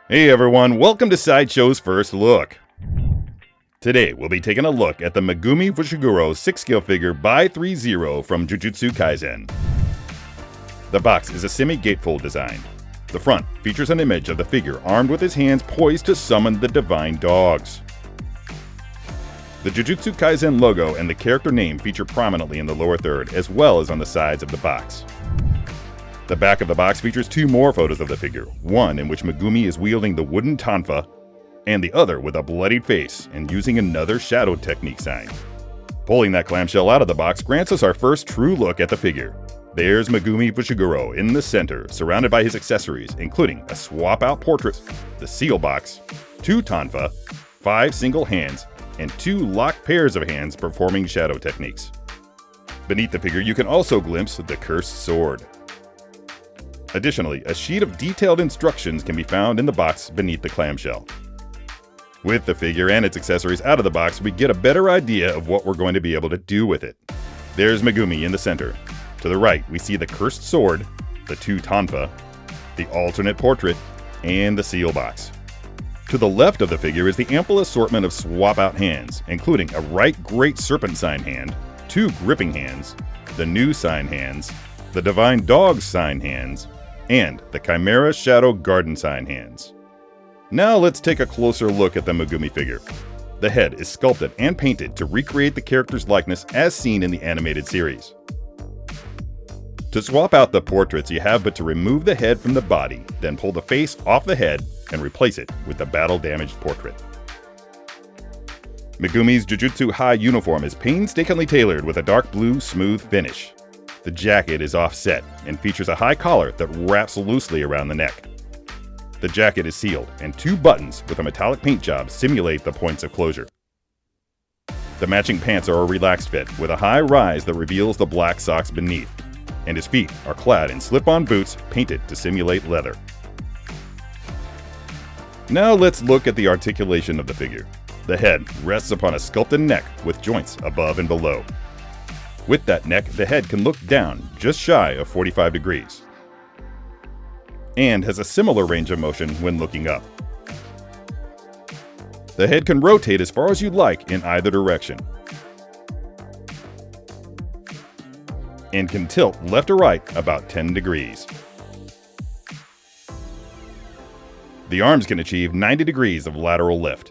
Hey everyone, welcome to Sideshow's First Look. Today we'll be taking a look at the Megumi Fushiguro 6-scale figure by Threezero from Jujutsu Kaisen. The box is a semi-gatefold design. The front features an image of the figure armed with his hands poised to summon the divine dogs. The Jujutsu Kaisen logo and the character name feature prominently in the lower third as well as on the sides of the box. The back of the box features two more photos of the figure, one in which Megumi is wielding the wooden tonfa, and the other with a bloodied face and using another shadow technique sign. Pulling that clamshell out of the box grants us our first true look at the figure. There's Megumi Fushiguro in the center, surrounded by his accessories, including a swap-out portrait, the seal box, two tonfa, 5 single hands, and 2 locked pairs of hands performing shadow techniques. Beneath the figure you can also glimpse the cursed sword. Additionally, a sheet of detailed instructions can be found in the box beneath the clamshell. With the figure and its accessories out of the box, we get a better idea of what we're going to be able to do with it. There's Megumi in the center. To the right, we see the cursed sword, the 2 tonfa, the alternate portrait, and the seal box. To the left of the figure is the ample assortment of swap-out hands, including a right great serpent sign hand, 2 gripping hands, the new sign hands, the divine dog sign hands, and the Chimera Shadow Garden sign hands. Now let's take a closer look at the Megumi figure. The head is sculpted and painted to recreate the character's likeness as seen in the animated series. To swap out the portraits, you have but to remove the head from the body, then pull the face off the head and replace it with the battle-damaged portrait. Megumi's Jujutsu High uniform is painstakingly tailored with a dark blue, smooth finish. The jacket is offset and features a high collar that wraps loosely around the neck. The jacket is sealed, and 2 buttons with a metallic paint job simulate the points of closure. The matching pants are a relaxed fit with a high rise that reveals the black socks beneath, and his feet are clad in slip-on boots painted to simulate leather. Now let's look at the articulation of the figure. The head rests upon a sculpted neck with joints above and below. With that neck, the head can look down just shy of 45 degrees, and has a similar range of motion when looking up. The head can rotate as far as you'd like in either direction, and can tilt left or right about 10 degrees. The arms can achieve 90 degrees of lateral lift,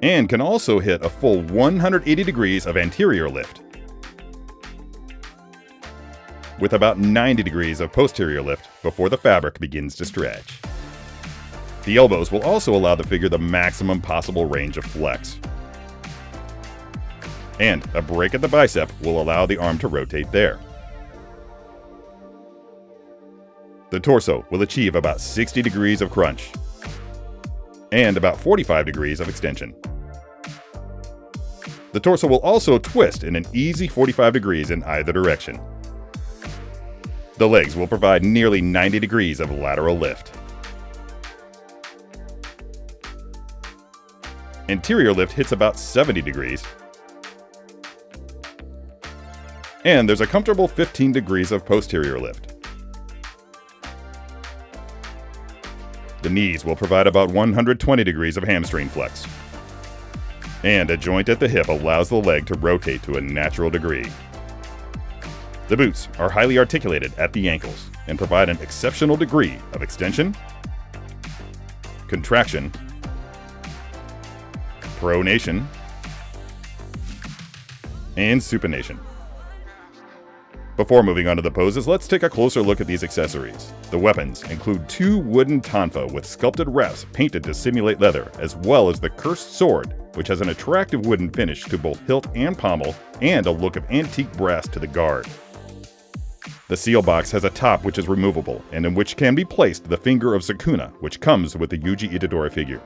and can also hit a full 180 degrees of anterior lift, with about 90 degrees of posterior lift before the fabric begins to stretch. The elbows will also allow the figure the maximum possible range of flex, and a break at the bicep will allow the arm to rotate there. The torso will achieve about 60 degrees of crunch, and about 45 degrees of extension. The torso will also twist in an easy 45 degrees in either direction. The legs will provide nearly 90 degrees of lateral lift. Anterior lift hits about 70 degrees, and there's a comfortable 15 degrees of posterior lift. The knees will provide about 120 degrees of hamstring flex, and a joint at the hip allows the leg to rotate to a natural degree. The boots are highly articulated at the ankles and provide an exceptional degree of extension, contraction, pronation, and supination. Before moving on to the poses, let's take a closer look at these accessories. The weapons include 2 wooden tonfa with sculpted wraps painted to simulate leather, as well as the cursed sword, which has an attractive wooden finish to both hilt and pommel, and a look of antique brass to the guard. The seal box has a top which is removable, and in which can be placed the finger of Sukuna, which comes with the Yuji Itadori figure.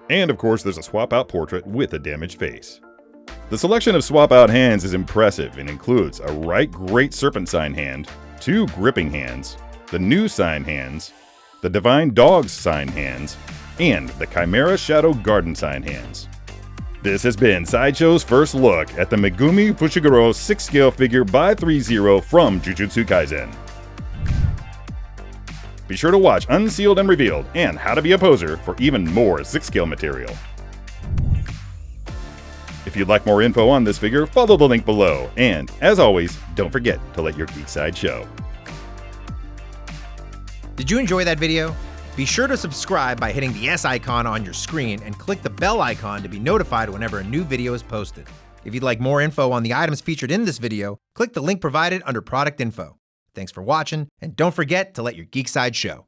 And of course there's a swap-out portrait with a damaged face. The selection of swap-out hands is impressive and includes a right great serpent sign hand, 2 gripping hands, the new sign hands, the divine dog's sign hands, and the Chimera Shadow Garden sign hands. This has been Sideshow's first look at the Megumi Fushiguro 6-scale figure by Threezero from Jujutsu Kaisen. Be sure to watch Unsealed and Revealed and How to Be a Poser for even more 6-scale material. If you'd like more info on this figure, follow the link below. And, as always, don't forget to let your geek side show. Did you enjoy that video? Be sure to subscribe by hitting the S icon on your screen and click the bell icon to be notified whenever a new video is posted. If you'd like more info on the items featured in this video, click the link provided under product info. Thanks for watching, and don't forget to let your geek side show.